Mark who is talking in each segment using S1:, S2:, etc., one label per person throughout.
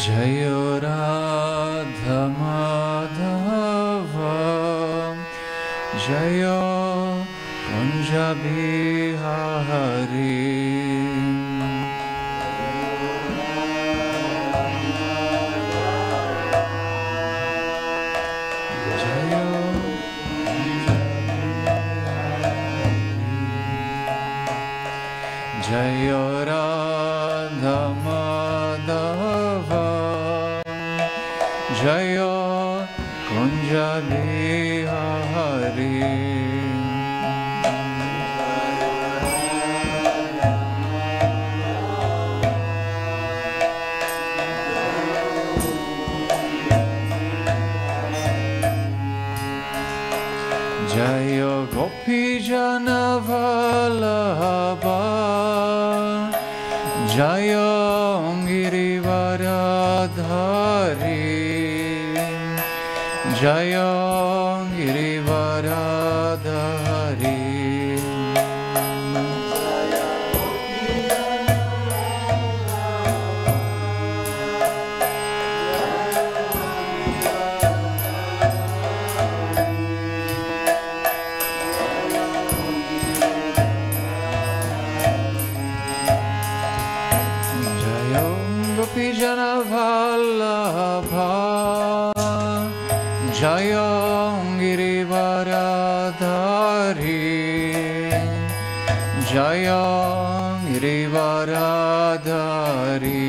S1: Jayo Radha Madhava Jayo Kunja Bihari Jayo Radha Madhava Jayo Kunja Bihari Jayo Gopi Jana Vallabha Jayo Girivaradhari Jayo Girivaradhari Jana Vallabha Jayo Girivaradhari Jayo Girivaradhari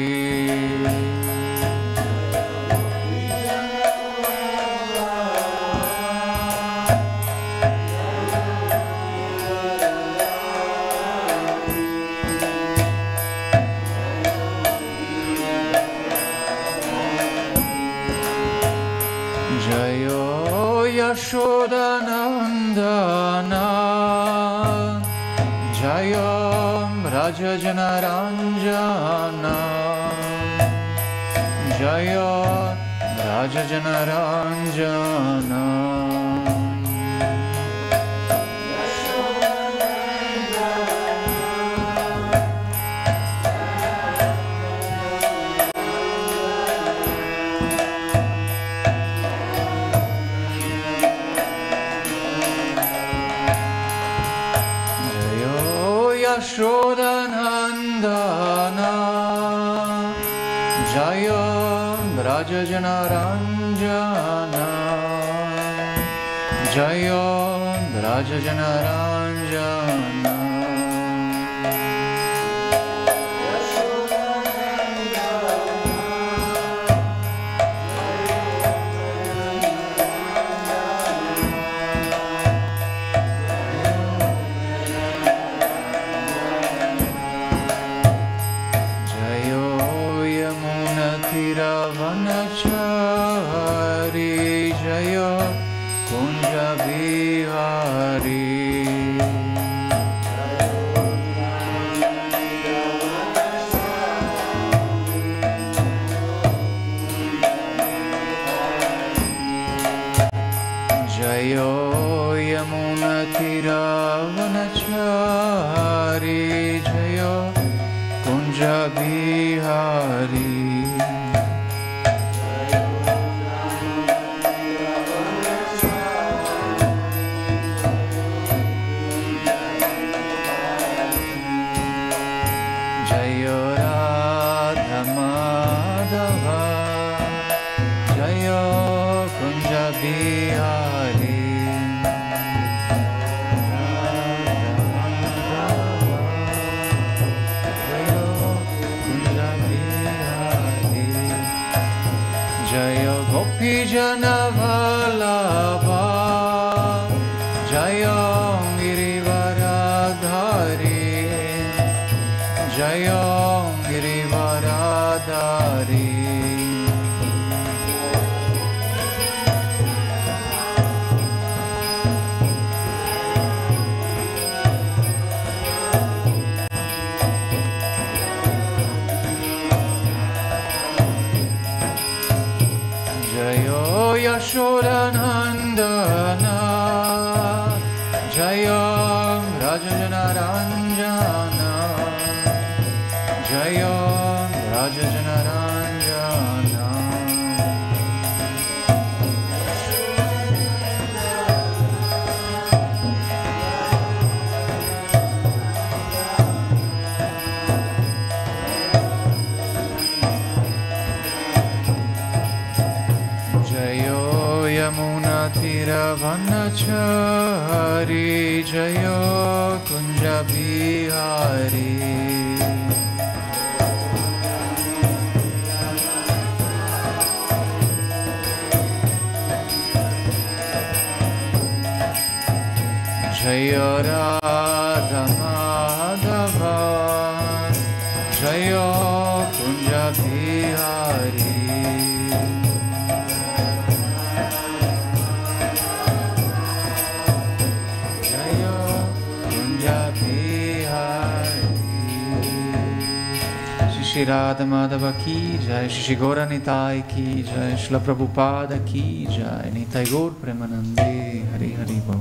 S1: Jayo Yashodanandana Jayo Rajajanaranjana Jayo Rajajanaranjana Yashodanandana Jayo Rajajanaranjana Jayo Rajajanaranjana Vanachari Jayo Kunja Bihari Jayo Yamuna Tira Vanachari Jayo Kunja Bihari Jayo Radha Madhava Jayo Kunja Bihari Jayo Kunja Bihari Jayo Gopi Jana Vallabha Jayo Girivaradhari Jayo Girivaradhari Jayo Yashodanandana Jayo Rajajanaranjana Jayo Rajajanaranjana Viravanachari Jayo Kunja Bihari Jayo Radha Madhava Jayo Kunja Bihari Shri Radha Madhava ki jai, Shri Gaura Nitai ki jai, Shri Prabhupada ki jai, Nitai Gaur Premanande, Hari Hari Bol.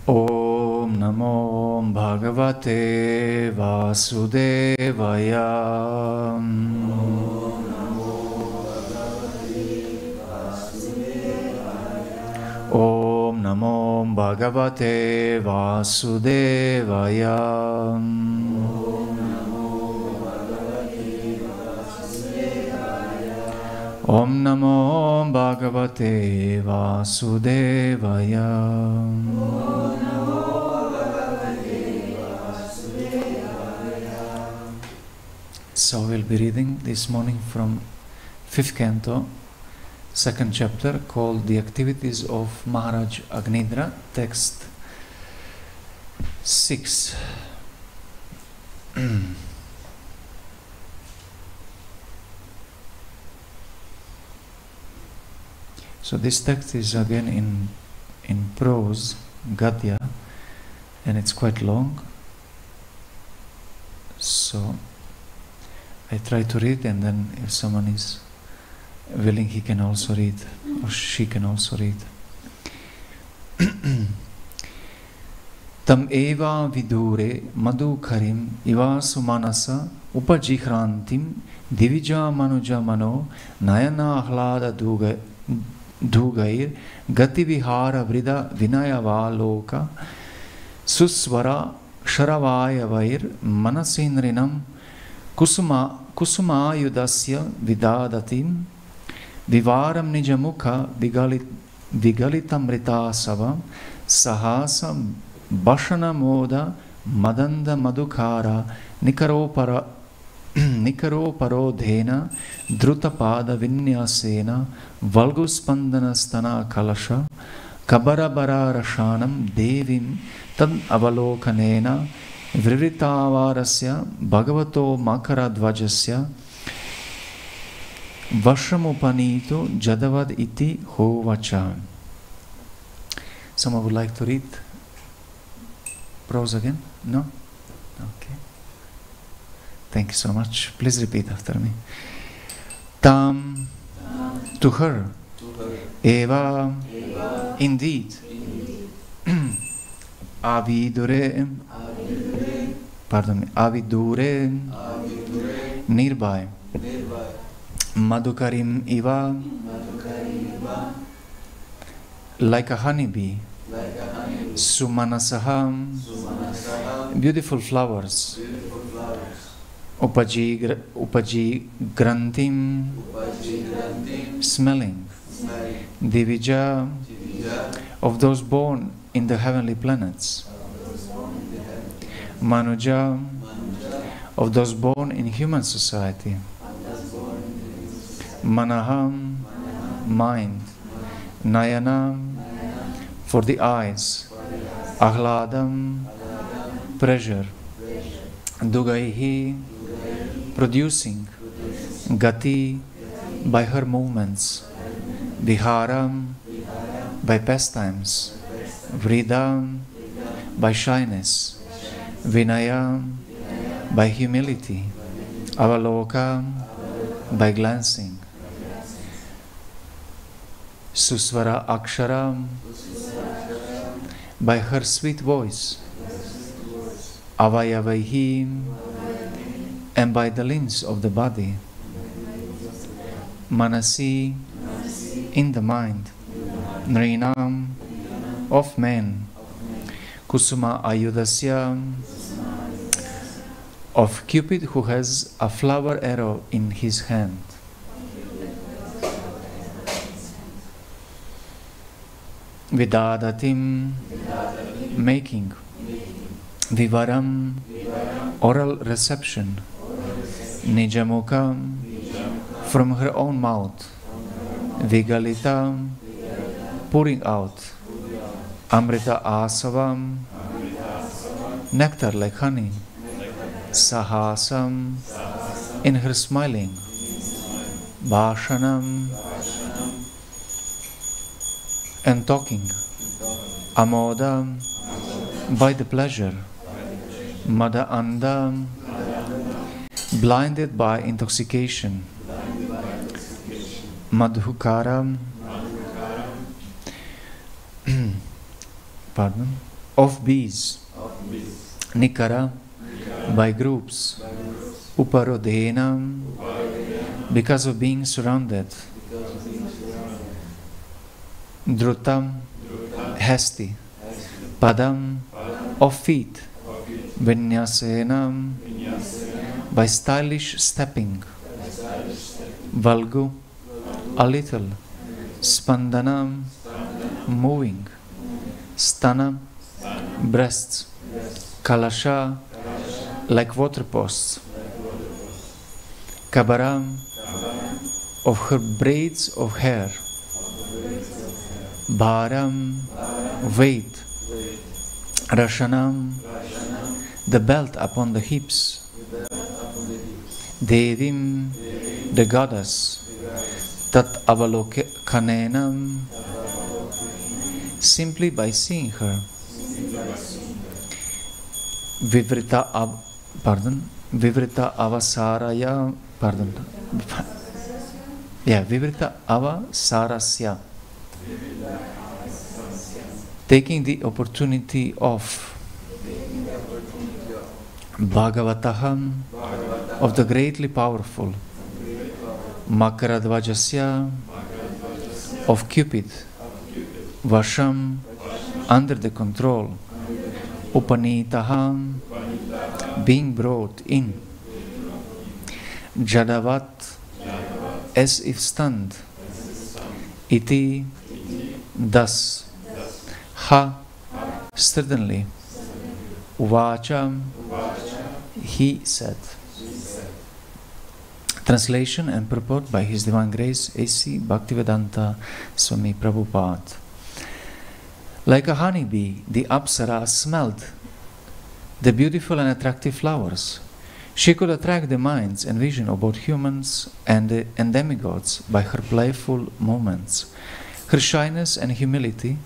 S1: Om Namo Bhagavate Vasudevaya. Om Namo Bhagavate Vasudevaya. Om Namo Bhagavate Vasudevaya. So we'll be reading this morning from 5th canto, 2nd chapter, called The Activities of Maharaj Agnidra, text 6. So this text is again in prose, Gadya, and it's quite long. So I try to read, and then if someone is willing, he can also read, or she can also read. Tam eva vidure madhukarim iva sumanasa upajihrantim divija manuja mano nayana ahlada dugair gati vihara vrida vinayavaloka susvara sharavayavair manasindrinam Kusumayudasya vidadatim vivaram nijamukha vigalitamritasava sahasa bhashana moda madanda madhukara nikaroparodhena drutapada vinyasena valguspandana stana kalasha kabarabara rashanam devim tad avalokanena Vriritavarasya Bhagavato Makaradvajasya Vashamupanito Jadavad iti hovacha. Someone would like to read prose again? No? Okay. Thank you so much. Please repeat after me. Tam, to her. Eva, indeed. Avidure, avidure, nearby. Madhukarim iva, like a honeybee. Sumanasaham, beautiful flowers. Upaji grantim, smelling. Divija, of those born in the heavenly planets. Manuja, of those born in human society. Manaham, mind. Nayanam, for the eyes. Ahladam, pleasure. Dugaihi, producing. Gati, by her movements. Viharam, by pastimes. Vridam, by shyness. Vinayam, by humility. Avaloka, by glancing. Susvara Aksharam, by her sweet voice. Avayavaihi, and by the limbs of the body. Manasi, in the mind. Nrinam, of men. Kusuma Ayudasya, of Cupid who has a flower arrow in his hand. Vidadatim, making. Vivaram, oral reception. Nijamukam, from her own mouth. Vigalitam, pouring out. Amrita asavam, nectar like honey. Sahasam, in her smiling. Bhashanam, and talking. Amodam, by the pleasure. Mada andam, blinded by intoxication. Madhukaram, pardon, of bees. Nikara, by groups. Uparodhenam, because of being surrounded. Drutam, hasty. Padam, of feet. Vinyasenam, by stylish stepping. Valgu, a little. Spandanam, moving. Stanam, breasts. Kalasha, like water posts. Kabaram, of her braids of hair. Bharam, weight. Rashanam, the belt upon the hips. Devim, the goddess. Tat avalokanenam, simply by seeing her. Vivrita avasaraya, Vivrita avasarasya, taking the opportunity of. Bhagavataham, of the greatly powerful. Makaradvajasya, of Cupid. Vasham, under the control. Upanitaham, being brought in. Jadavat, as if stunned. Iti, thus. Ha, certainly. Uvacham, he said. Translation and purport by His Divine Grace A.C. Bhaktivedanta Swami Prabhupada. Like a honeybee, the Apsara smelled the beautiful and attractive flowers. She could attract the minds and vision of both humans and demigods by her playful movements, her shyness and humility,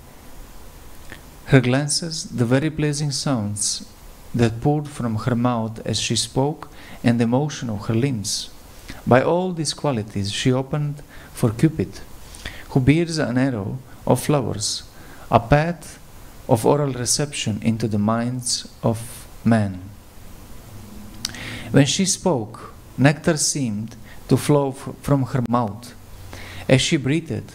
S1: her glances, the very pleasing sounds that poured from her mouth as she spoke, and the motion of her limbs. By all these qualities she opened for Cupid, who bears an arrow of flowers, a path of oral reception into the minds of men. When she spoke, nectar seemed to flow from her mouth. As she breathed,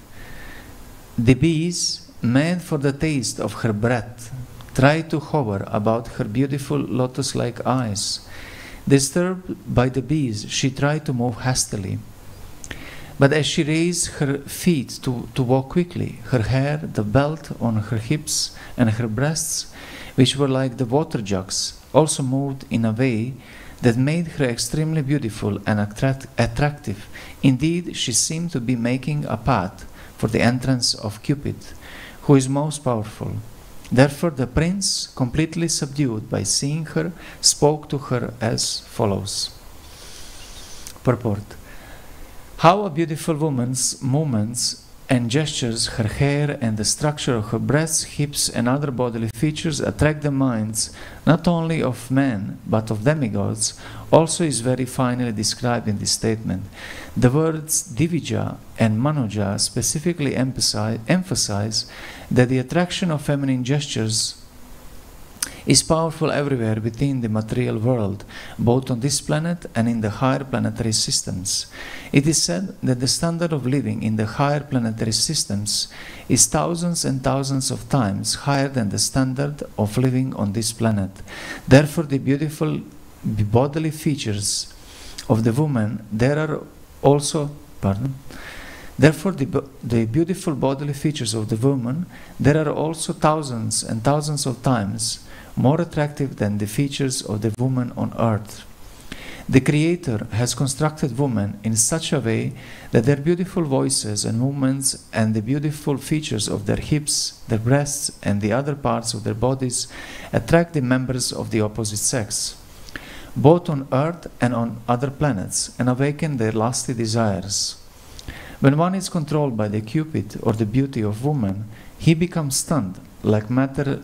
S1: the bees, mad for the taste of her breath, tried to hover about her beautiful lotus-like eyes. Disturbed by the bees, she tried to move hastily. But as she raised her feet to walk quickly, her hair, the belt on her hips, and her breasts, which were like the water jugs, also moved in a way that made her extremely beautiful and attractive. Indeed, she seemed to be making a path for the entrance of Cupid, who is most powerful. Therefore, the prince, completely subdued by seeing her, spoke to her as follows. Purport. How a beautiful woman's movements and gestures, her hair and the structure of her breasts, hips, and other bodily features attract the minds not only of men but of demigods, also is very finely described in this statement. The words Divija and Manuja specifically emphasize that the attraction of feminine gestures is powerful everywhere within the material world, both on this planet and in the higher planetary systems. It is said that the standard of living in the higher planetary systems is thousands and thousands of times higher than the standard of living on this planet. Therefore, the beautiful bodily features of the woman, Therefore, the beautiful bodily features of the woman, there are also thousands and thousands of times more attractive than the features of the woman on earth. The Creator has constructed women in such a way that their beautiful voices and movements and the beautiful features of their hips, their breasts, and the other parts of their bodies attract the members of the opposite sex, both on earth and on other planets, and awaken their lusty desires. When one is controlled by the Cupid or the beauty of woman, he becomes stunned, like matter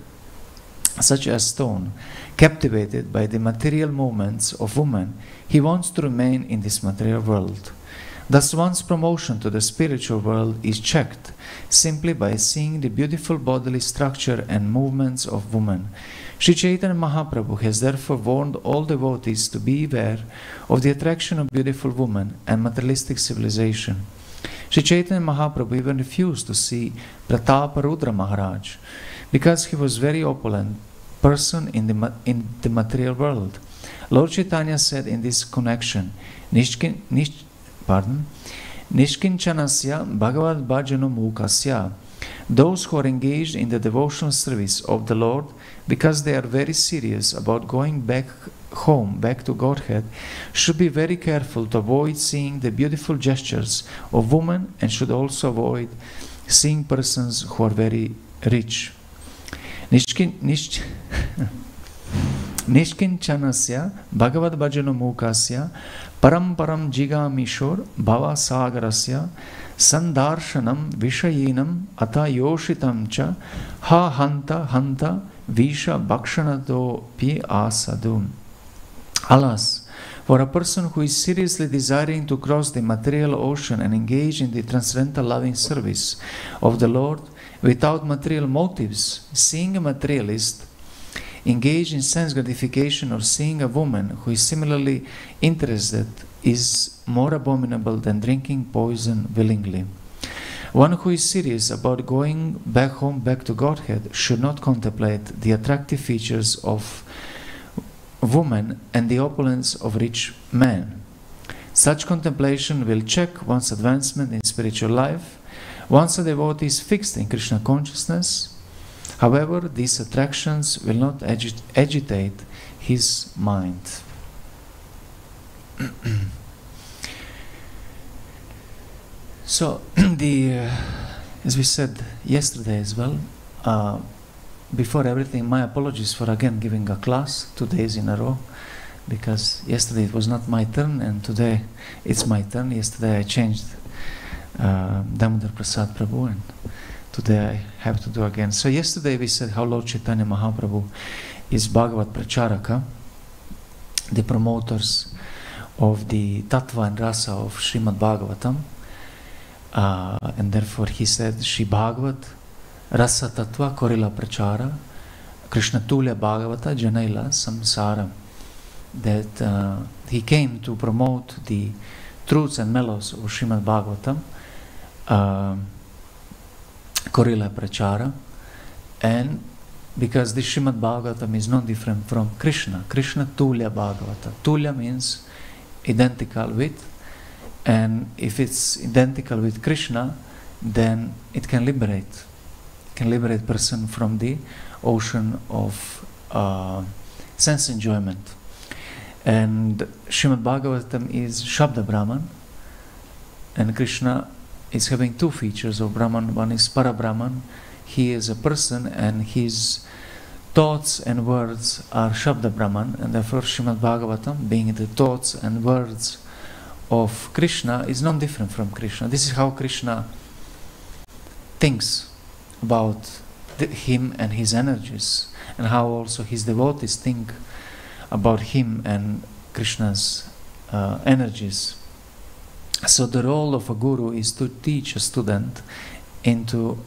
S1: such as stone. Captivated by the material movements of woman, he wants to remain in this material world. Thus one's promotion to the spiritual world is checked simply by seeing the beautiful bodily structure and movements of woman. Sri Chaitanya Mahaprabhu has therefore warned all devotees to beware of the attraction of beautiful women and materialistic civilization. Sri Chaitanya Mahaprabhu even refused to see Pratapa Rudra Maharaj because he was very opulent person in the material world. Lord Chaitanya said in this connection, Nishkinchanasya Bhagavad Bhajano Mukasya, those who are engaged in the devotional service of the Lord because they are very serious about going back home, back to Godhead, should be very careful to avoid seeing the beautiful gestures of women and should also avoid seeing persons who are very rich. Nishkinchanasya Bhagavad Bhajano Mukasya Param Jigamishor Bhava Sagarasya Sandarshanam Vishayinam Ata Yoshitam Cha Ha Hanta Visha Bhakshanato Pi Asadum. Alas, for a person who is seriously desiring to cross the material ocean and engage in the transcendental loving service of the Lord without material motives, seeing a materialist engage in sense gratification or seeing a woman who is similarly interested is more abominable than drinking poison willingly. One who is serious about going back home, back to Godhead, should not contemplate the attractive features of woman and the opulence of rich men. Such contemplation will check one's advancement in spiritual life. Once a devotee is fixed in Krishna consciousness, however, these attractions will not agitate his mind. So, as we said yesterday as well, before everything, my apologies for again giving a class 2 days in a row, because yesterday it was not my turn and today it's my turn. Yesterday I changed Damodar Prasad Prabhu and today I have to do again. So yesterday we said how Lord Chaitanya Mahaprabhu is Bhagavad Pracharaka, the promoters of the Tattva and Rasa of Srimad Bhagavatam, and therefore he said Shri Bhagavat Rasa Tattva Korila Prachara Krishna Tulya Bhagavata Janaila Samsara, that he came to promote the truths and mellows of Srimad Bhagavatam, Korila Prachara, and because this Srimad Bhagavatam is not different from Krishna Tulya Bhagavata. Tulya means identical with, and if it's identical with Krishna, then it can liberate person from the ocean of sense enjoyment. And Srimad Bhagavatam is Shabda Brahman, and Krishna is having two features of Brahman. One is Para Brahman. He is a person and his thoughts and words are Shabda Brahman, and therefore Srimad Bhagavatam, being the thoughts and words of Krishna, is not different from Krishna. This is how Krishna thinks about him and his energies, and how also his devotees think about him and Krishna's energies. So the role of a guru is to teach a student into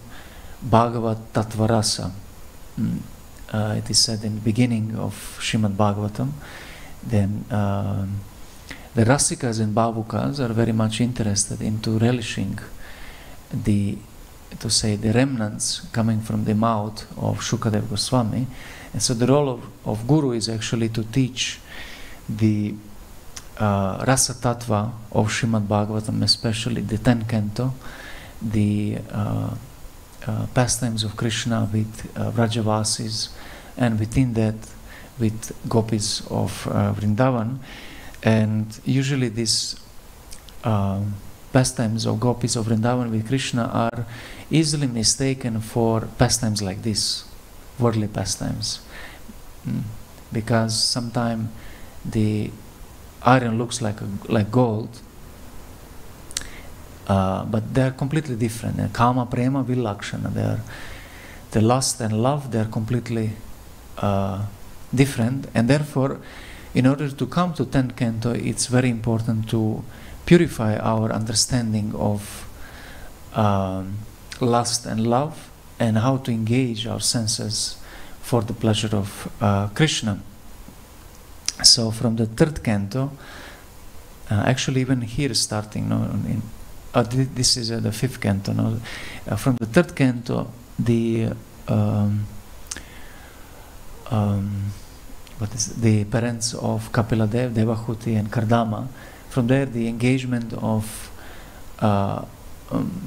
S1: Bhagavad Tattvarasa, it is said in the beginning of Srimad Bhagavatam, then the Rasikas and Bhavukas are very much interested into relishing the remnants coming from the mouth of Shukadeva Goswami. And so the role of Guru is actually to teach the Rasa Tattva of Srimad Bhagavatam, especially the 10th canto, the pastimes of Krishna with Vrajavasis, and within that with gopis of Vrindavan. And usually these pastimes of gopis of Vrindavan with Krishna are easily mistaken for pastimes like this, worldly pastimes, because sometimes the iron looks like gold, but they are completely different. Kama, prema, vilakshana, they are the lust and love. They are completely different, and therefore, in order to come to 10th canto, it's very important to purify our understanding of lust and love, and how to engage our senses for the pleasure of Krishna. So from the 3rd canto, actually even here starting, this is the 5th canto. From the 3rd canto, the the parents of Kapiladev, Devahuti and Kardama, from there the engagement of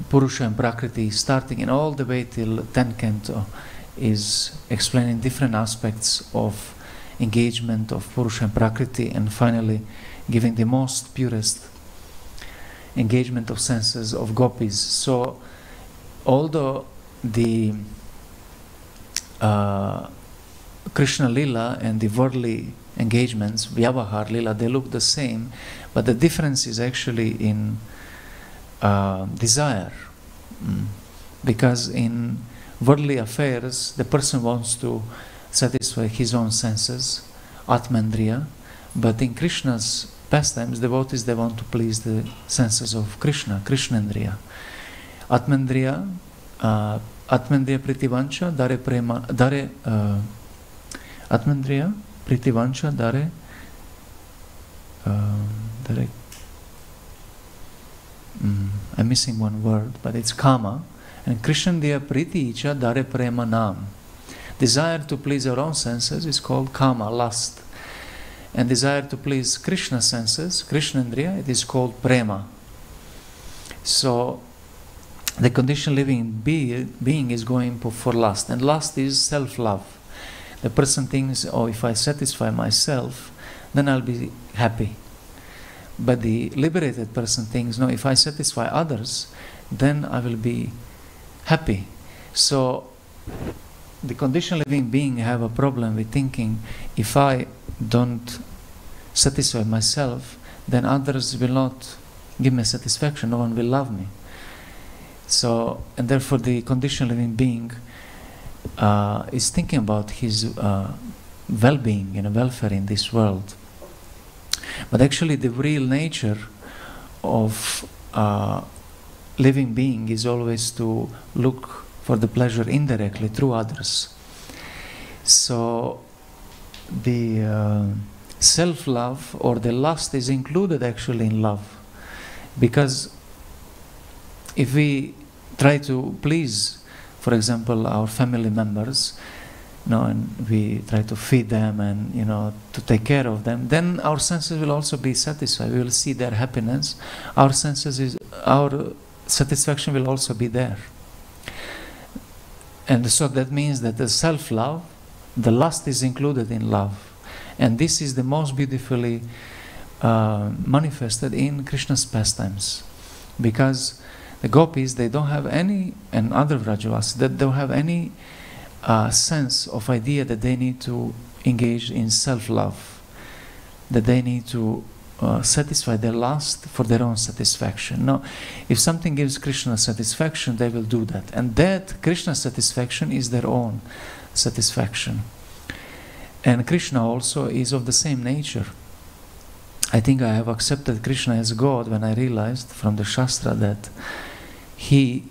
S1: Purusha and Prakriti, starting in all the way till 10th canto, is explaining different aspects of engagement of Purusha and Prakriti, and finally giving the most purest engagement of senses of gopis. So although the Krishna Lila and the worldly engagements, Vyavahar Lila, they look the same, but the difference is actually in desire. Because in worldly affairs, the person wants to satisfy his own senses, Atmandriya, but in Krishna's pastimes, devotees, they want to please the senses of Krishna, Krishnendriya. Atmandriya, Atmandriya Pritivancha, Dare Prema, Dare Atmandriya Pritivancha, Dare I'm missing one word, but it's Kama. And Krishnendriya Priti Icha Dare Prema Nam. Desire to please our own senses is called Kama, lust. And desire to please Krishna's senses, Krishnendriya, it is called Prema. So the conditioned living being is going for lust, and lust is self-love. The person thinks, oh, if I satisfy myself, then I'll be happy. But the liberated person thinks, no, if I satisfy others, then I will be happy. So the conditioned living being have a problem with thinking, if I don't satisfy myself, then others will not give me satisfaction, no one will love me. So, and therefore the conditioned living being is thinking about his well-being and welfare in this world. But actually the real nature of living being is always to look for the pleasure indirectly through others. So the self-love or the lust is included actually in love, because if we try to please, for example, our family members, and we try to feed them and to take care of them, then our senses will also be satisfied. We will see their happiness. Our satisfaction will also be there. And so that means that the self-love, the lust is included in love. And this is the most beautifully manifested in Krishna's pastimes. Because the gopis, they don't have any, and other Vrajavas, that don't have any sense of idea that they need to engage in self-love, that they need to satisfy their lust for their own satisfaction. No, if something gives Krishna satisfaction, they will do that. And that Krishna satisfaction is their own satisfaction. And Krishna also is of the same nature. I think I have accepted Krishna as God when I realized from the Shastra that he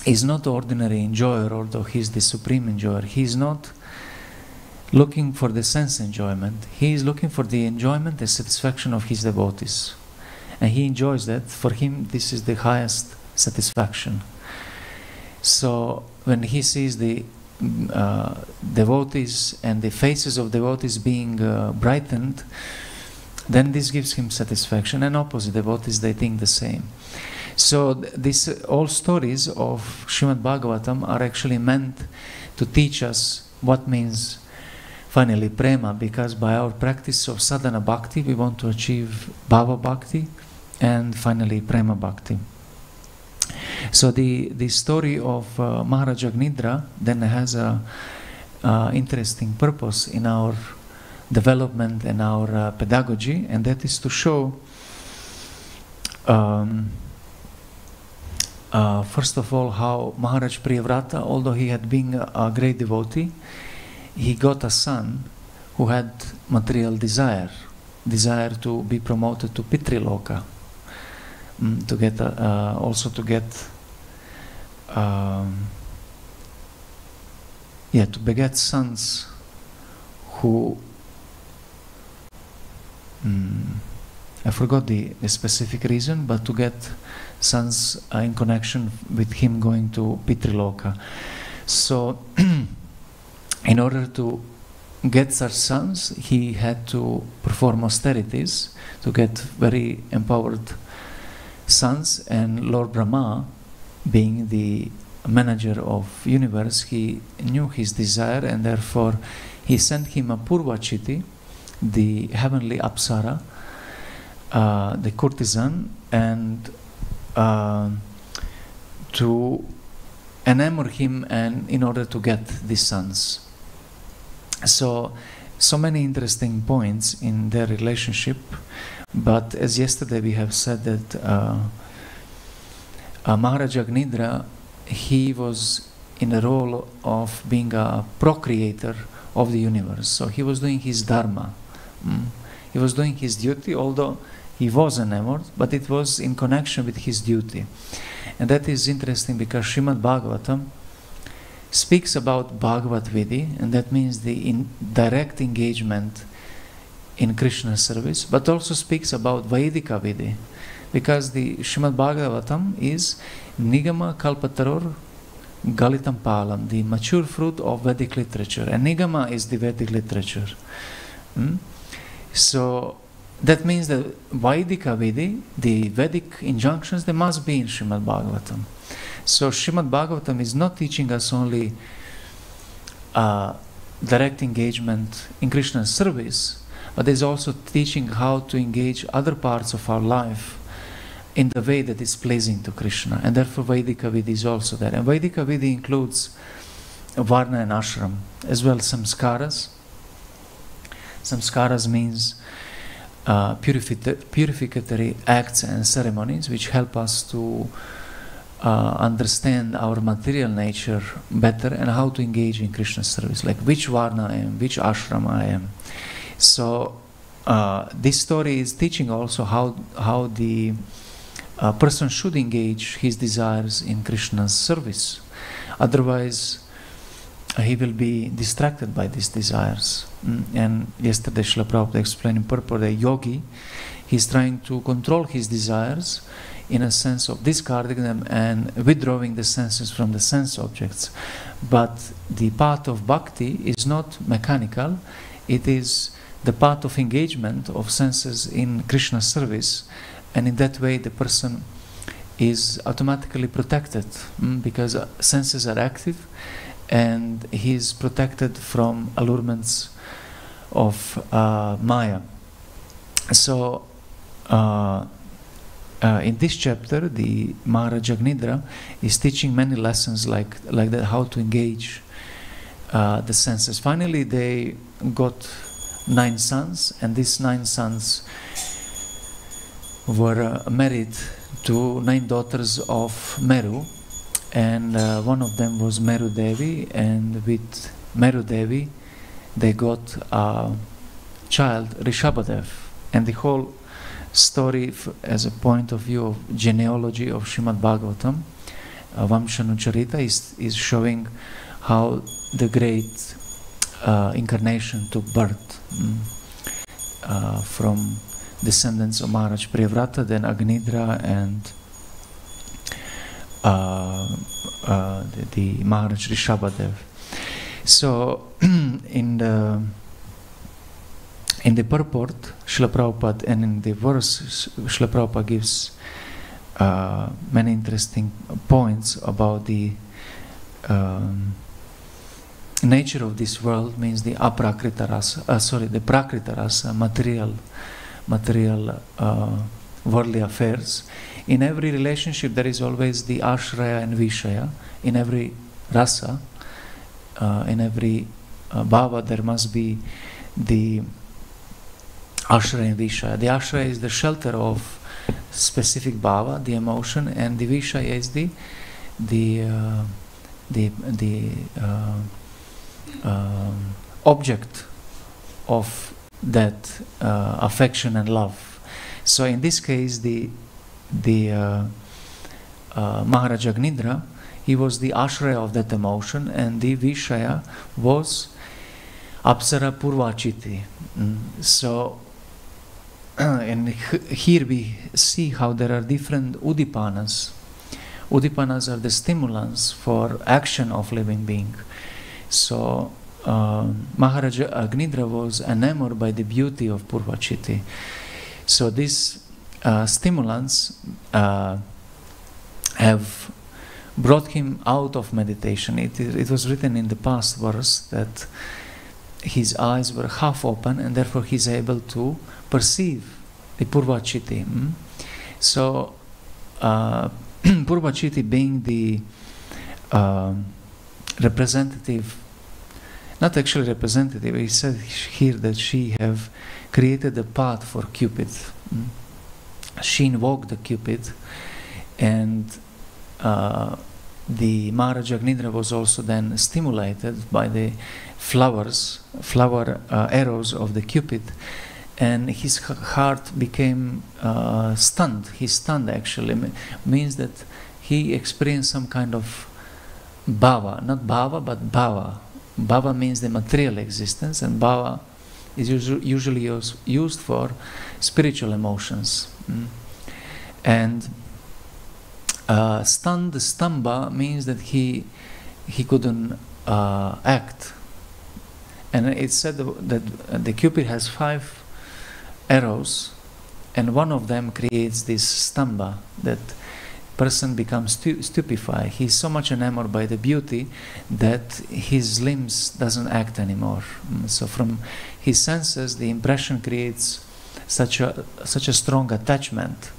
S1: is not ordinary enjoyer, although he is the supreme enjoyer. He is not looking for the sense enjoyment. He is looking for the enjoyment and satisfaction of his devotees. And he enjoys that. For him, this is the highest satisfaction. So when he sees the devotees and the faces of devotees being brightened, then this gives him satisfaction. And opposite devotees, they think the same. So these all stories of Srimad Bhagavatam are actually meant to teach us what means finally prema, because by our practice of sadhana bhakti we want to achieve bhava bhakti and finally prema bhakti. So the story of Maharaj Agnidra then has a interesting purpose in our development and our pedagogy, and that is to show first of all how Maharaj Priyavrata, although he had been a great devotee, he got a son who had material desire to be promoted to Pitriloka, to get also to get to beget sons who I forgot the specific reason, but to get sons in connection with him going to Pitriloka. So in order to get such sons, he had to perform austerities to get very empowered sons, and Lord Brahma, being the manager of universe, he knew his desire, and therefore he sent him a Purvachiti, the heavenly Apsara, the courtesan, and to enamor him, and in order to get these sons. So many interesting points in their relationship, but as yesterday we have said that Maharaj Agnidra, he was in the role of being a procreator of the universe. So he was doing his dharma. He was doing his duty, although he was enamored, but it was in connection with his duty. And that is interesting because Srimad Bhagavatam speaks about Bhagavat Vidhi, and that means the direct engagement in Krishna's service, but also speaks about Vaidika Vidhi, because the Srimad Bhagavatam is Nigama Kalpataror Galitam Palam, the mature fruit of Vedic literature, and Nigama is the Vedic literature. So that means that Vaidika Vidhi, the Vedic injunctions, they must be in Srimad Bhagavatam. So Srimad Bhagavatam is not teaching us only direct engagement in Krishna's service, but is also teaching how to engage other parts of our life in the way that is pleasing to Krishna. And therefore Vaidika Vidhi is also there. And Vaidika Vidhi includes Varna and Ashram, as well as Samskaras. Samskaras means purificatory acts and ceremonies which help us to understand our material nature better and how to engage in Krishna's service, like which Varna I am, which Ashram I am. So this story is teaching also how the person should engage his desires in Krishna's service. Otherwise, he will be distracted by these desires. And yesterday Srila Prabhupada explained in purport that yogi, he's trying to control his desires in a sense of discarding them and withdrawing the senses from the sense objects. But the path of bhakti is not mechanical, it is the path of engagement of senses in Krishna's service, and in that way the person is automatically protected, because senses are active and he is protected from allurements of Maya. So in this chapter, the Maharaj Agnidra is teaching many lessons like that, how to engage the senses. Finally, they got 9 sons, and these 9 sons were married to 9 daughters of Meru, and one of them was Meru Devi, and with Meru Devi they got a child, Rishabhadev. And the whole story as a point of view of genealogy of Srimad Bhagavatam Vamshanucharita is showing how the great incarnation took birth from descendants of Maharaj Priyavrata, then Agnidra, and the Maharaj Rishabhadev. So in the purport, Srila Prabhupada, and in the verse, Srila Prabhupada gives many interesting points about the nature of this world, means the aprakrita rasa, the prakrita rasa, material worldly affairs. In every relationship there is always the ashraya and vishaya. In every rasa, in every bhava, there must be the ashraya and vishaya. The ashraya is the shelter of specific bhava, the emotion, and the vishaya is the object of that affection and love. So in this case, the Maharaj Agnidra, he was the ashraya of that emotion, and the vishaya was Apsara Purvachiti. So and here we see how there are different udipanas. Udipanas are the stimulants for action of living being. So Maharaj Agnidra was enamored by the beauty of Purvachiti. So these stimulants have brought him out of meditation. It was written in the past verse that his eyes were half open, and therefore he is able to perceive the Purvachiti. So Purvachiti being the representative, not actually representative, he said here that she have created a path for Cupid. She invoked the Cupid, and the Maharaj Agnidra was also then stimulated by the flower arrows of the Cupid, and his heart became stunned. He stunned actually, means that he experienced some kind of bhava, not bhava but bhava. Bhava means the material existence, and bhava is usually used for spiritual emotions. And stunned, stamba means that he couldn't act. And it's said that the Cupid has 5 arrows, and one of them creates this stamba, that person becomes stupefied. He's so much enamored by the beauty that his limbs doesn't act anymore. So from his senses, the impression creates such a strong attachment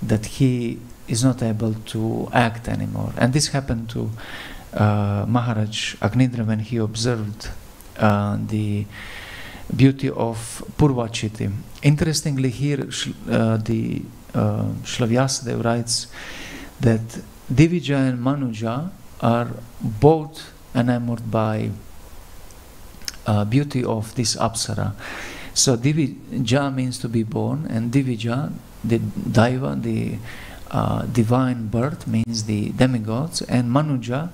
S1: that he is not able to act anymore. And this happened to Maharaj Agnidra when he observed the beauty of Purvachiti. Interestingly, here the Srila Vyasadeva writes that Divija and Manuja are both enamored by beauty of this Apsara. So Divija means to be born, and Divija, the Daiva, the divine birth, means the demigods, and Manuja,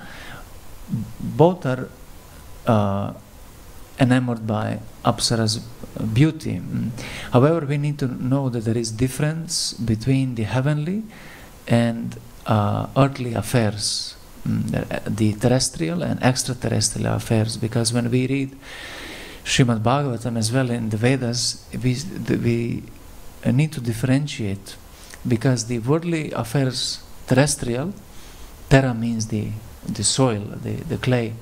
S1: both are enamored by Apsara's beauty. However, we need to know that there is difference between the heavenly and earthly affairs, the terrestrial and extraterrestrial affairs, because when we read Srimad Bhagavatam as well in the Vedas, we need to differentiate, because the worldly affairs, terrestrial, terra means the soil, the clay.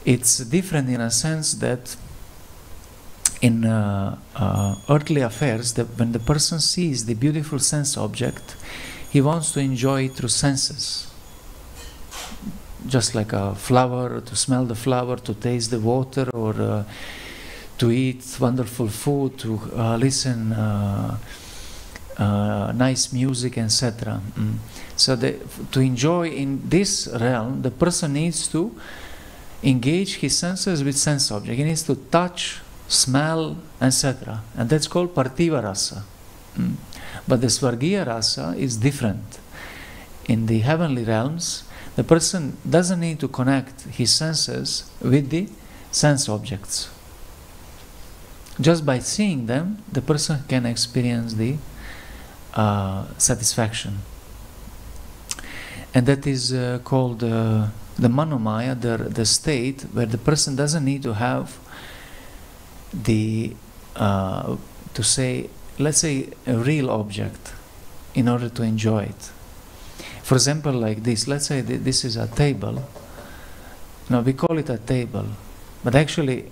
S1: It's different in a sense that in earthly affairs, that when the person sees the beautiful sense object, he wants to enjoy it through senses. Just like a flower, to smell the flower, to taste the water, or to eat wonderful food, to listen nice music, etc. So to enjoy in this realm, the person needs to engage his senses with sense object. He needs to touch, smell, etc. And that's called Parthiva Rasa. But the Swargiya Rasa is different. in the heavenly realms, the person doesn't need to connect his senses with the sense objects. Just by seeing them, the person can experience the satisfaction. And that is called the manomaya, the state where the person doesn't need to have the, let's say, a real object in order to enjoy it. For example, like this, let's say this is a table. Now we call it a table, but actually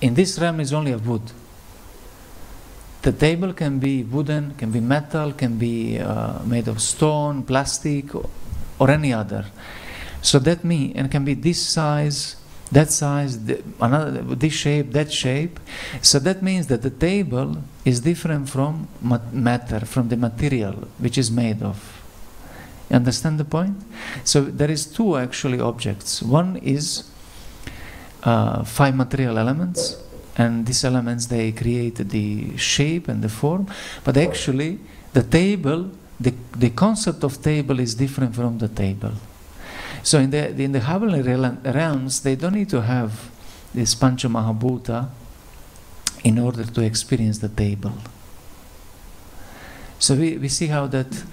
S1: in this realm is only a wood. The table can be wooden, can be metal, can be made of stone, plastic, or any other. So that means, and it can be this size, that size, this shape, that shape. So that means that the table is different from matter, from the material which is made of. You understand the point? So there is two actually objects. One is 5 material elements, and these elements, they create the shape and the form, but actually the table, the concept of table is different from the table. So in the heavenly realms, they don't need to have this Pancha Mahabhuta in order to experience the table. So we see how those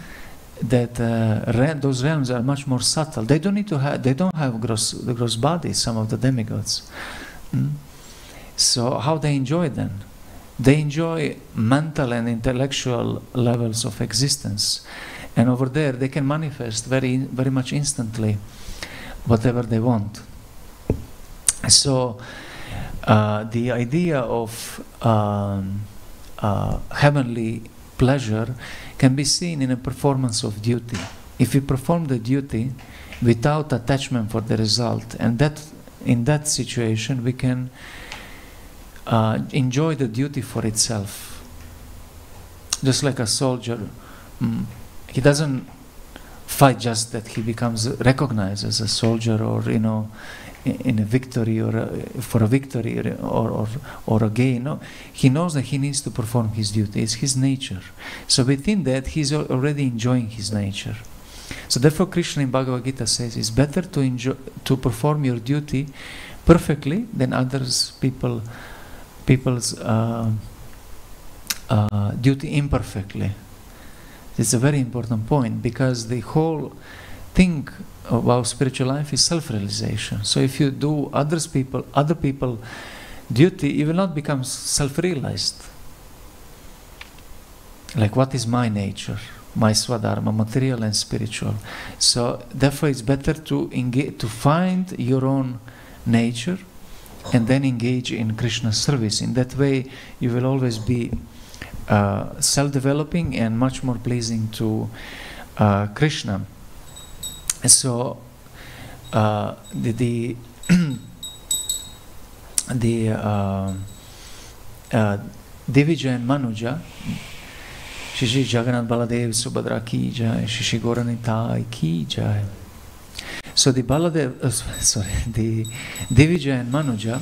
S1: realms are much more subtle. They don't need to have, they don't have the gross bodies, some of the demigods. So how they enjoy then? They enjoy mental and intellectual levels of existence, and over there they can manifest very much instantly whatever they want. So the idea of heavenly pleasure can be seen in a performance of duty. If you perform the duty without attachment for the result, and that in that situation we can enjoy the duty for itself. Just like a soldier, he doesn't fight just that he becomes recognized as a soldier, or in a victory, or for a victory, or a gain. No, he knows that he needs to perform his duty. It's his nature. So within that, he's already enjoying his nature. So therefore, Krishna in Bhagavad Gita says it's better to perform your duty perfectly than people's duty imperfectly. It's a very important point, because the whole thing about spiritual life is self-realization. So if you do other people duty, you will not become self-realized. Like, what is my nature? My swadharma, material and spiritual. So therefore it's better to find your own nature and then engage in Krishna's service. In that way you will always be self-developing and much more pleasing to Krishna. So the Divija and Manuja, Shri Jagannath Baladev Subhadra ki jai, Shri Gauranitai ki jai. So the the Divija and Manuja,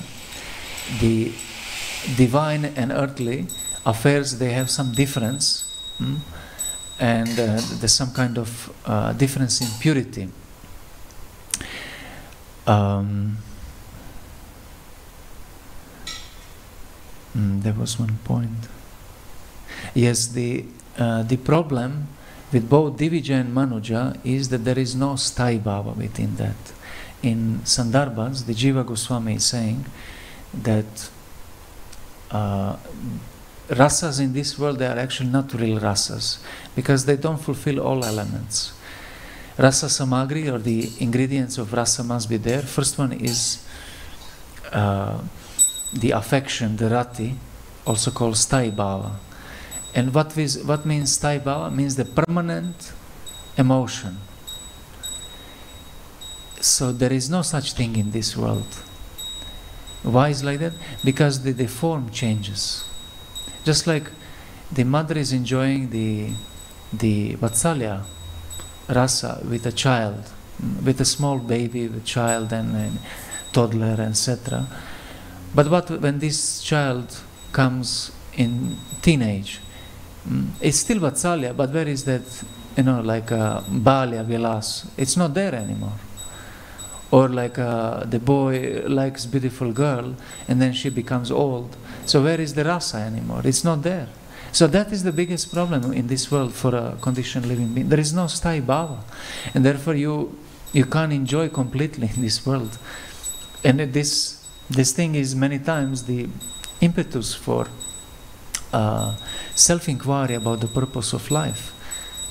S1: the divine and earthly affairs, they have some difference, and there's some kind of difference in purity. There was one point. Yes, the problem with both Divija and Manuja is that there is no Sthai Bhava within that. In Sandarbhas, the Jiva Goswami is saying that rasas in this world, they are actually not real rasas, because they don't fulfill all elements. Rasa samagri, or the ingredients of rasa, must be there. First one is the affection, the rati, also called Sthai Bhava. And what means Sthai Bhava? Means the permanent emotion. So there is no such thing in this world. Why is like that? Because the form changes. Just like the mother is enjoying the Vatsalya rasa with a child, with a small baby, with child and toddler, etc. But when this child comes in teenage, it's still Vatsalya, but where is that like Balya Vilas, it's not there anymore. Or like the boy likes beautiful girl and then she becomes old. So where is the rasa anymore? It's not there. So that is the biggest problem in this world for a conditioned living being. There is no sthāyi bhava, and therefore you can't enjoy completely in this world. And this thing is many times the impetus for self-inquiry about the purpose of life.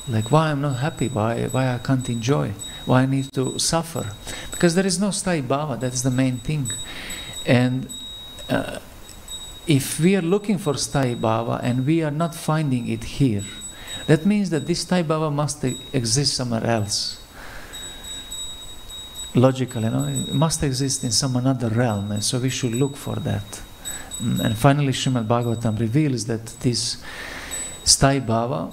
S1: Like, why I'm not happy, why I can't enjoy, why I need to suffer. Because there is no sthāyi bhava, that's the main thing. And if we are looking for sthāyi bhava and we are not finding it here, that means that this sthāyi bhava must exist somewhere else. Logical, it must exist in some another realm, and so we should look for that. And finally, Srimad Bhagavatam reveals that this sthāyi bhava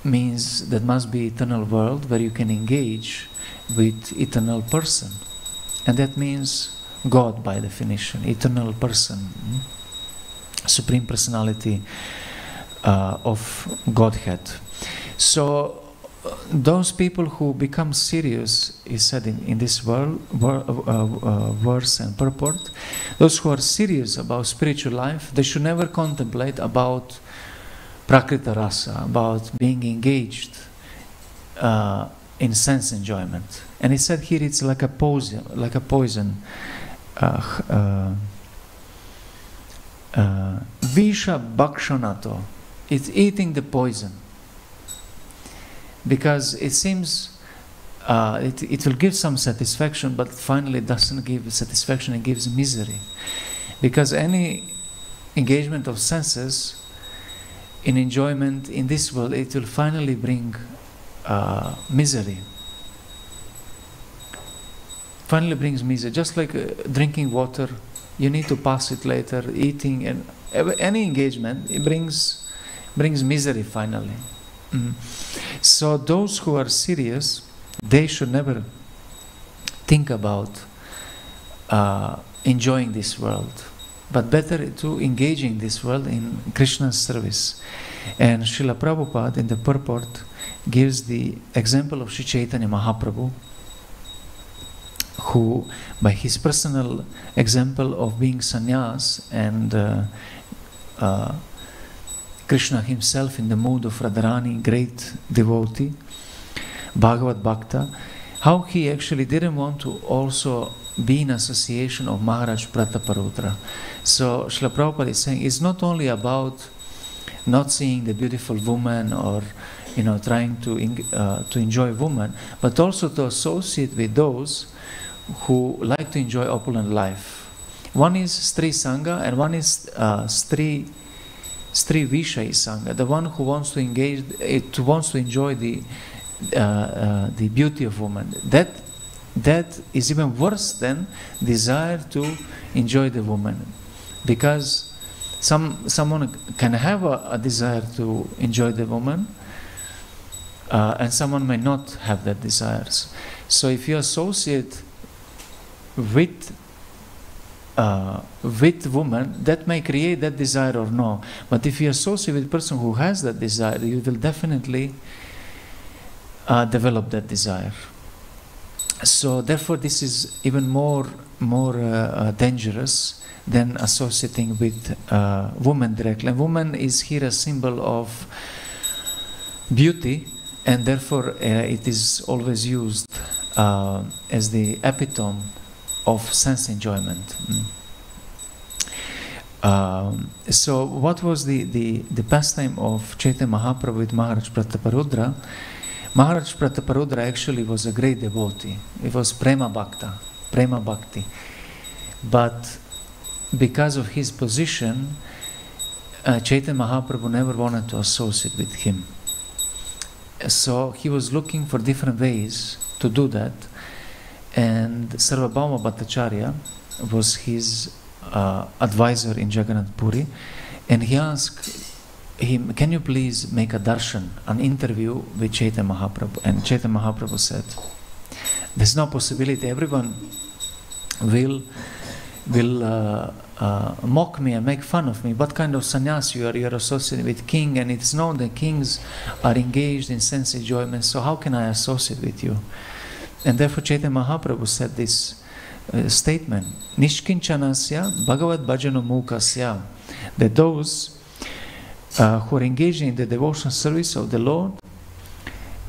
S1: means that must be eternal world where you can engage with eternal person, and that means God by definition, eternal person, Supreme Personality of Godhead. So those people who become serious, is said in this verse and purport, those who are serious about spiritual life, they should never contemplate about prakrita rasa, about being engaged in sense enjoyment. And he said here it's like a poison, visha bhakshanato, it's eating the poison. Because it seems it will give some satisfaction, but finally it doesn't give satisfaction, it gives misery. Because any engagement of senses in enjoyment in this world, it will finally bring misery. Finally brings misery. Just like drinking water, you need to pass it later. Eating and any engagement, it brings misery finally. So those who are serious, they should never think about enjoying this world, but better to engage in this world in Krishna's service. And Srila Prabhupada in the purport gives the example of Sri Chaitanya Mahaprabhu, who by his personal example of being sannyas and Krishna himself in the mood of Radharani, great devotee, Bhagavad Bhakta, how he actually didn't want to also be in association of Maharaj Prataparudra. So Srila Prabhupada is saying it's not only about not seeing the beautiful woman or trying to enjoy woman, but also to associate with those who like to enjoy opulent life. One is Stri Sangha and one is Stri Vishayi Sangha, the one who wants to engage, wants to enjoy the beauty of woman. That is even worse than desire to enjoy the woman, because someone can have a desire to enjoy the woman, and someone may not have that desires. So if you associate with woman, that may create that desire or no. But if you associate with a person who has that desire, you will definitely develop that desire. So therefore this is even more dangerous than associating with woman directly. And woman is here a symbol of beauty, and therefore it is always used as the epitome of sense enjoyment. So what was the pastime of Chaitanya Mahaprabhu with Maharaj Prataparudra? Maharaj Prataparudra actually was a great devotee. It was Prema Bhakti. But because of his position, Chaitanya Mahaprabhu never wanted to associate with him. So he was looking for different ways to do that. And Sarvabhauma Bhattacharya was his advisor in Jagannath Puri, and he asked him, can you please make a darshan, an interview with Chaitanya Mahaprabhu? And Chaitanya Mahaprabhu said, there's no possibility, everyone will mock me and make fun of me. What kind of sannyas you are? You are associated with king, and it's known that kings are engaged in sense enjoyment, so how can I associate with you? And therefore Chaitanya Mahaprabhu said this statement, Nishkinchanasya Bhagavad Bhajana Mukasya, that those who are engaging in the devotional service of the Lord,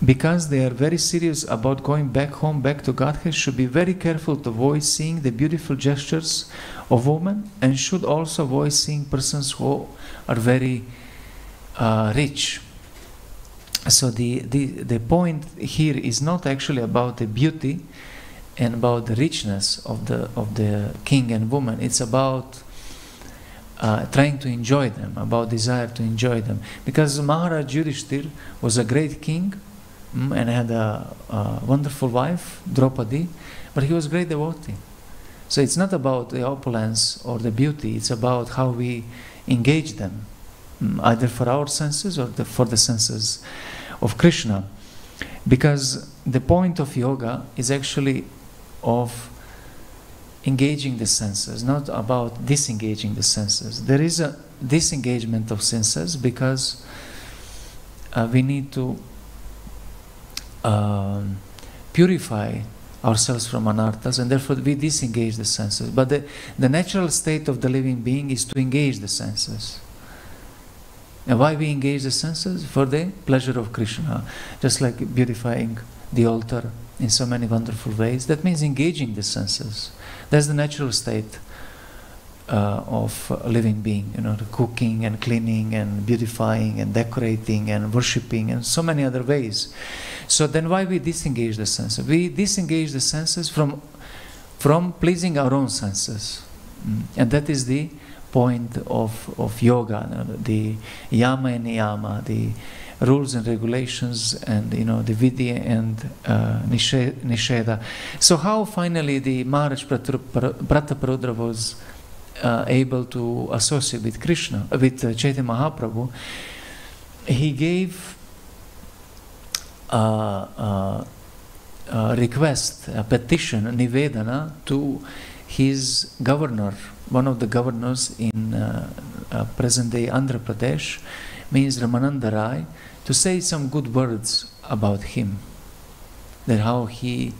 S1: because they are very serious about going back home, back to Godhead, should be very careful to avoid seeing the beautiful gestures of women, and should also avoid seeing persons who are very rich. So the point here is not actually about the beauty and about the richness of the king and woman. It's about trying to enjoy them, about desire to enjoy them. Because Maharaj Yudhishthir was a great king, and had a wonderful wife, Draupadi, but he was a great devotee. So it's not about the opulence or the beauty, it's about how we engage them, either for our senses or for the senses of Krishna. Because the point of yoga is actually of engaging the senses, not about disengaging the senses. There is a disengagement of senses because we need to purify ourselves from anarthas, and therefore we disengage the senses. But the natural state of the living being is to engage the senses. And why we engage the senses? For the pleasure of Krishna. Just like beautifying the altar in so many wonderful ways. That means engaging the senses. That's the natural state of a living being, the cooking and cleaning and beautifying and decorating and worshipping and so many other ways. So then why we disengage the senses? We disengage the senses from pleasing our own senses. And that is the point of yoga, the yama and niyama, the rules and regulations, and the vidya and nisheda. So how finally the Maharaj Prataparudra was able to associate with Krishna, with Chaitanya Mahaprabhu? He gave a request, a petition, a nivedana to his governor, one of the governors in present-day Andhra Pradesh, means Ramananda Rai, to say some good words about him. That how he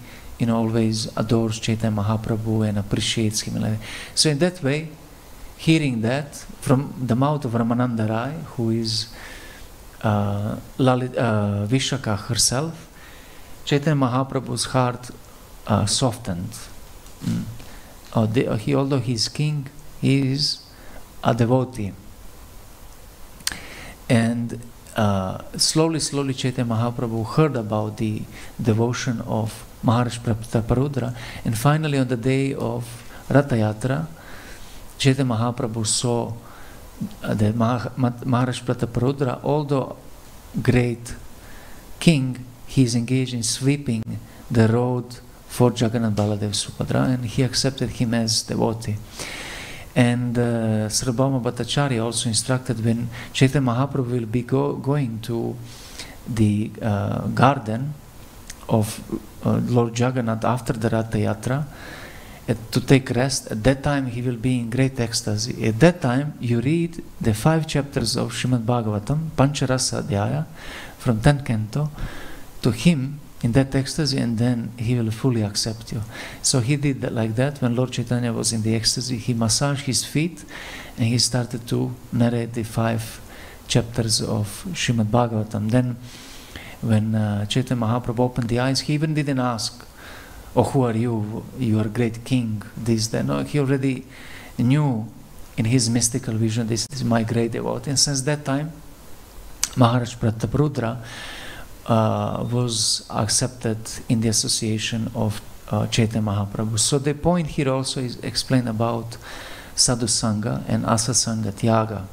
S1: always adores Chaitanya Mahaprabhu and appreciates him. So in that way, hearing that from the mouth of Ramananda Rai, who is Vishaka herself, Chaitanya Mahaprabhu's heart softened. Although he is king, he is a devotee. And slowly Chaitanya Mahaprabhu heard about the devotion of Maharaj Prataparudra, and finally on the day of Ratha Yatra, Chaitanya Mahaprabhu saw that Maharaj Prataparudra, although great king, he is engaged in sweeping the road for Jagannath Baladev Subhadra, and he accepted him as devotee. And Sarvabhauma Bhattacharya also instructed, when Chaitanya Mahaprabhu will be going to the garden of Lord Jagannath after the Ratha Yatra, to take rest, at that time he will be in great ecstasy. At that time you read the 5 chapters of Srimad Bhagavatam, Pancharasa Adhyaya, from 10th canto, to him in that ecstasy, and then he will fully accept you. So he did that like that. When Lord Chaitanya was in the ecstasy, he massaged his feet and he started to narrate the 5 chapters of Srimad Bhagavatam. Then when Chaitanya Mahaprabhu opened the eyes, he even didn't ask, "Oh, who are you? You are a great king," this, that. No, he already knew in his mystical vision, this is my great devotee. And since that time, Maharaj Prataparudra was accepted in the association of Chaitanya Mahaprabhu. So the point here also is explained about Sadhu Sangha and Asa Sangha Tyaga,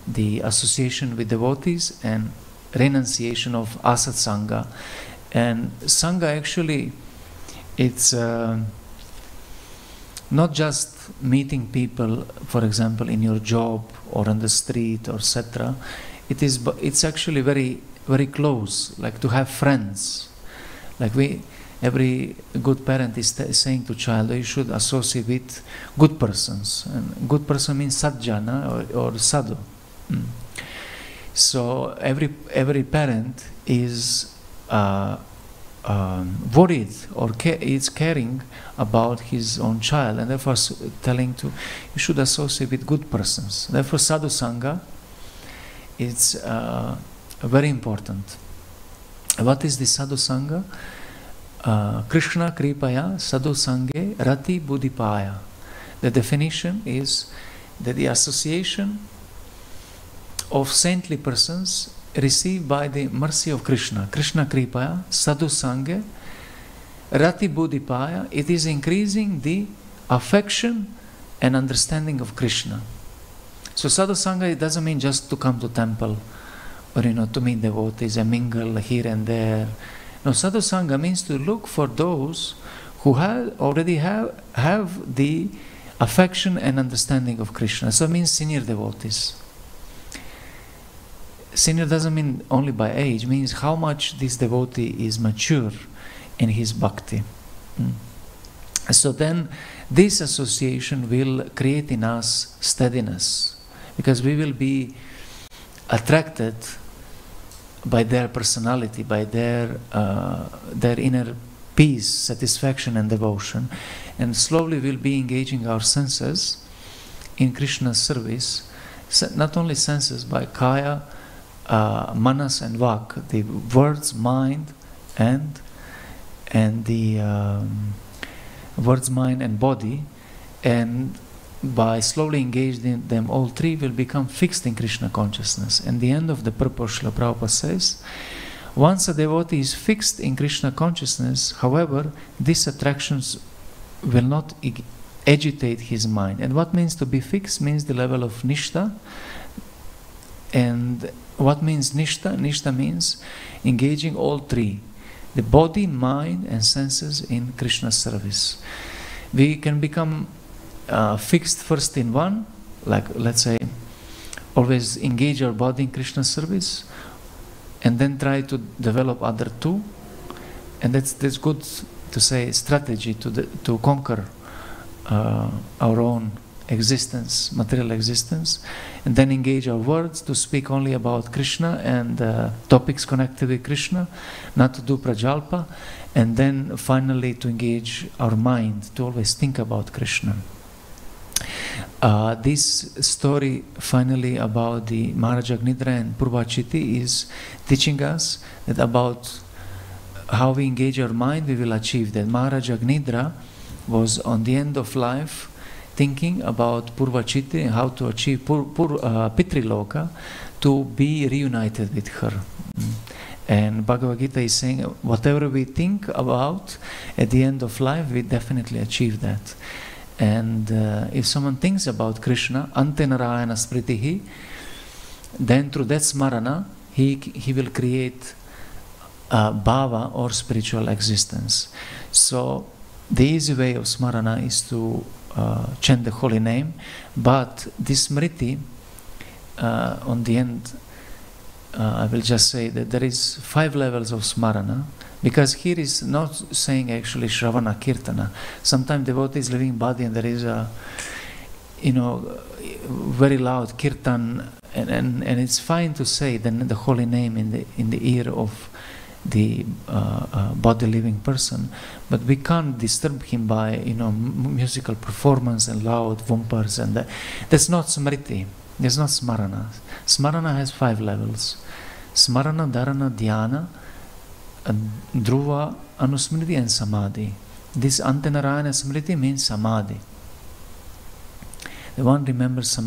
S1: the association with devotees and renunciation of Asat Sangha. And Sangha actually, it's not just meeting people, for example, in your job or on the street or etc. It's actually very, very close, like to have friends. Like every good parent is saying to child, you should associate with good persons. And good person means sadjana or sadhu. So every parent is worried or is caring about his own child, and therefore telling to, you should associate with good persons. Therefore sadhu sangha is very important. What is the sadhu sangha? Krishna kripaya sadhu sanghe rati buddhipaya. The definition is that the association of saintly persons received by the mercy of Krishna. Krishna kripaya sadhu sanghe rati buddhipaya. It is increasing the affection and understanding of Krishna. So sadhu sangha, it doesn't mean just to come to temple or to meet devotees and mingle here and there. No, sadhu sangha means to look for those who already have the affection and understanding of Krishna. So it means senior devotees. Senior doesn't mean only by age, means how much this devotee is mature in his bhakti. So then this association will create in us steadiness, because we will be attracted by their personality, by their inner peace, satisfaction and devotion, and slowly we'll be engaging our senses in Krishna's service, not only senses, by kaya, manas and vak, the words, mind, and the words, mind and body, and by slowly engaging them all three will become fixed in Krishna consciousness. And the end of the purpose, Srila Prabhupada says, once a devotee is fixed in Krishna consciousness, however, these attractions will not agitate his mind. And what means to be fixed means the level of nishta. And what means nishta? Nishta means engaging all three, the body, mind and senses, in Krishna's service. We can become fixed first in one, like let's say always engage our body in Krishna's service, and then try to develop other two, and that's good to say strategy to conquer our own existence, material existence, and then engage our words to speak only about Krishna and topics connected with Krishna, not to do prajalpa, and then finally to engage our mind to always think about Krishna. This story finally about the Maharaja Agnidra and Purvachiti is teaching us that about how we engage our mind, we will achieve that. Maharaja Agnidra was on the end of life thinking about Purvachiti and how to achieve Pitriloka, to be reunited with her. And Bhagavad Gita is saying, whatever we think about at the end of life, we definitely achieve that. And if someone thinks about Krishna, ante narayana spritihi, then through that smarana, he will create bhava or spiritual existence. So the easy way of smarana is to chant the holy name, but this smriti, on the end, I will just say that there is 5 levels of smarana, because here is not saying actually Shravana Kirtana. Sometimes devotees living body and there is a, very loud kirtan, and it's fine to say the holy name in the ear of the body living person, but we can't disturb him by musical performance and loud vumpers, and that's not smriti. There's not smarana. Smarana has 5 levels: smarana, dharana, dhyana, dhruva, anusmriti and samadhi. This antanarayana smriti means samadhi. The one remembers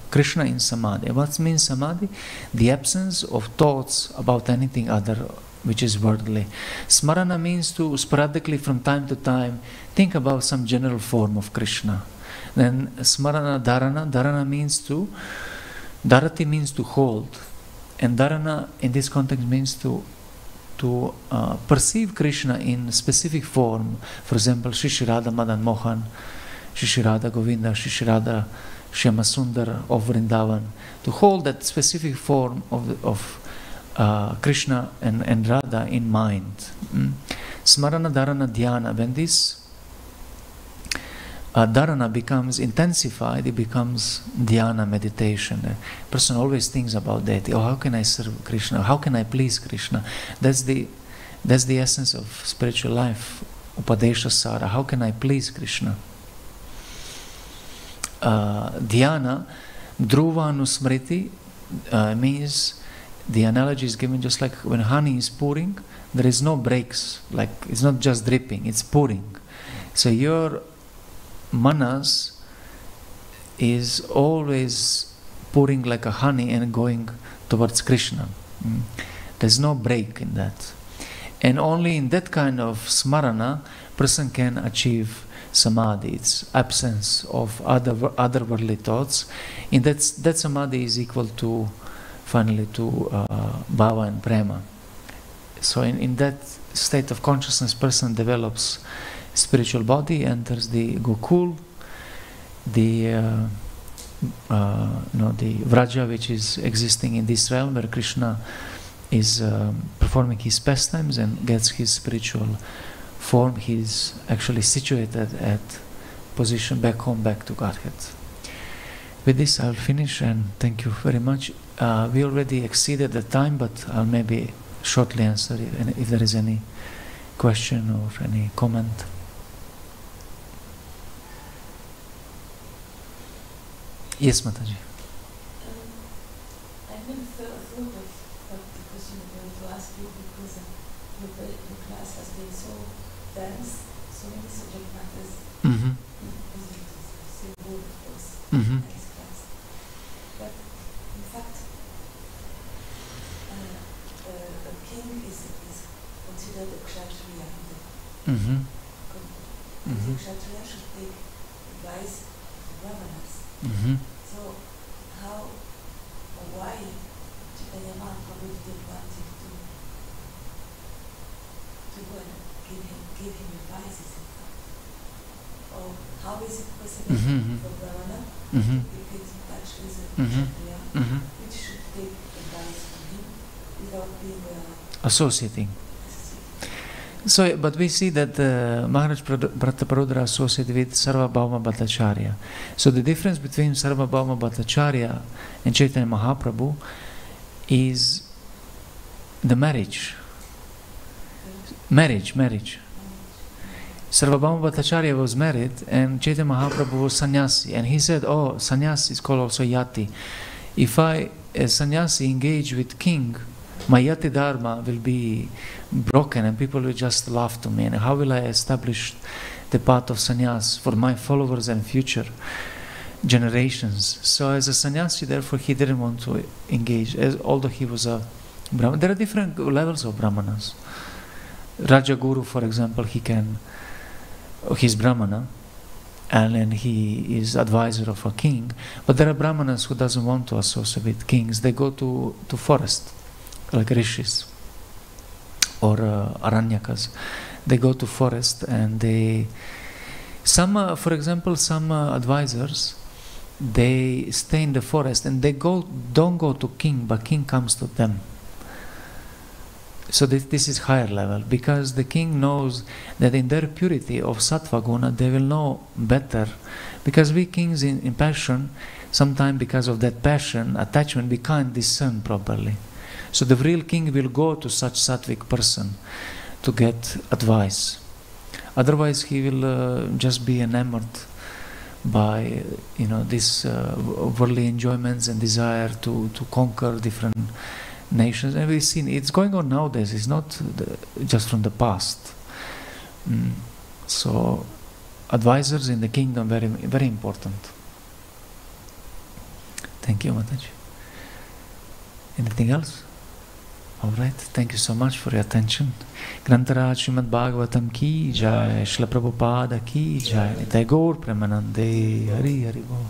S1: Krishna in samadhi. What means samadhi? The absence of thoughts about anything other which is worldly. Smarana means to sporadically from time to time think about some general form of Krishna. Then smarana, dharana means dharati means to hold, and dharana in this context means to perceive Krishna in specific form. For example, Shri Radha Madan Mohan, Shri Radha Govinda, Shri Radha Shyamasundar of Vrindavan, to hold that specific form of Krishna and Radha in mind. Smarana, dharana, dhyana. When this dharana becomes intensified, it becomes dhyana, meditation. A person always thinks about that. Oh, how can I serve Krishna? How can I please Krishna? That's the essence of spiritual life. Upadesha sara. How can I please Krishna? Dhyana, dhruva anusmriti, means the analogy is given just like when honey is pouring, there is no breaks. Like it's not just dripping, it's pouring. So your manas is always pouring like a honey and going towards Krishna. There's no break in that. And only in that kind of smarana, person can achieve samadhi. It's absence of otherworldly thoughts. In that samadhi is equal to, finally, to bhava and prema. So in that state of consciousness, person develops spiritual body, enters the Gokul, the Vraja, which is existing in this realm where Krishna is performing his pastimes and gets his spiritual form. He is actually situated at position back home, back to Godhead. With this I'll finish, and thank you very much. We already exceeded the time, but I'll maybe shortly answer if there is any question or any comment. Yes, Mataji.
S2: I never thought of the question I'm going to ask you, because your class has been so dense, so many subject matters.
S1: Mm-hmm.
S2: Same word, of course.
S1: Mm-hmm.
S2: Nice class. But in fact, a king is considered a kshatriya.
S1: Mm-hmm.
S2: The kshatriya should take advice of the brahmanas.
S1: Mm-hmm.
S2: So how or why Chaitanya Mahaprabhu didn't want him to go and give him advices, in fact? Or how is it possible for Brahmana to get in touch with a Kshatriya which should take advice from him without being
S1: associating? So, but we see that Maharaj Prataparudra associated with Sarvabhauma Bhattacharya. So the difference between Sarvabhauma Bhattacharya and Chaitanya Mahaprabhu is the marriage. Marriage. Sarvabhauma Bhattacharya was married and Chaitanya Mahaprabhu was sannyasi. And he said, oh, sannyasi is called also yati. If I, as sannyasi, engage with king, my yati dharma will be broken and people will just laugh to me. And how will I establish the path of sannyas for my followers and future generations? So as a sannyasi, therefore, he didn't want to engage, although he was a Brahman. There are different levels of Brahmanas. Rajaguru, for example, he's Brahmana, and then he is advisor of a king. But there are Brahmanas who doesn't want to associate with kings. They go to forest, like rishis or aranyakas. They go to forest and for example, some advisors, they stay in the forest and they don't go to king, but king comes to them. So this is higher level, because the king knows that in their purity of sattva guna, they will know better. Because we kings in passion, sometimes because of that passion, attachment, we can't discern properly. So the real king will go to such sattvic person to get advice. Otherwise he will just be enamored by this worldly enjoyments and desire to conquer different nations. And we've seen it's going on nowadays. It's not just from the past. So advisors in the kingdom very, very important. Thank you, Mataji. Anything else? All right, thank you so much for your attention. Grantara Srimad Bhagavatam ki jai, Srila Prabhupada ki jai, Nitai Gaur Premanande, Hari Hari Bol.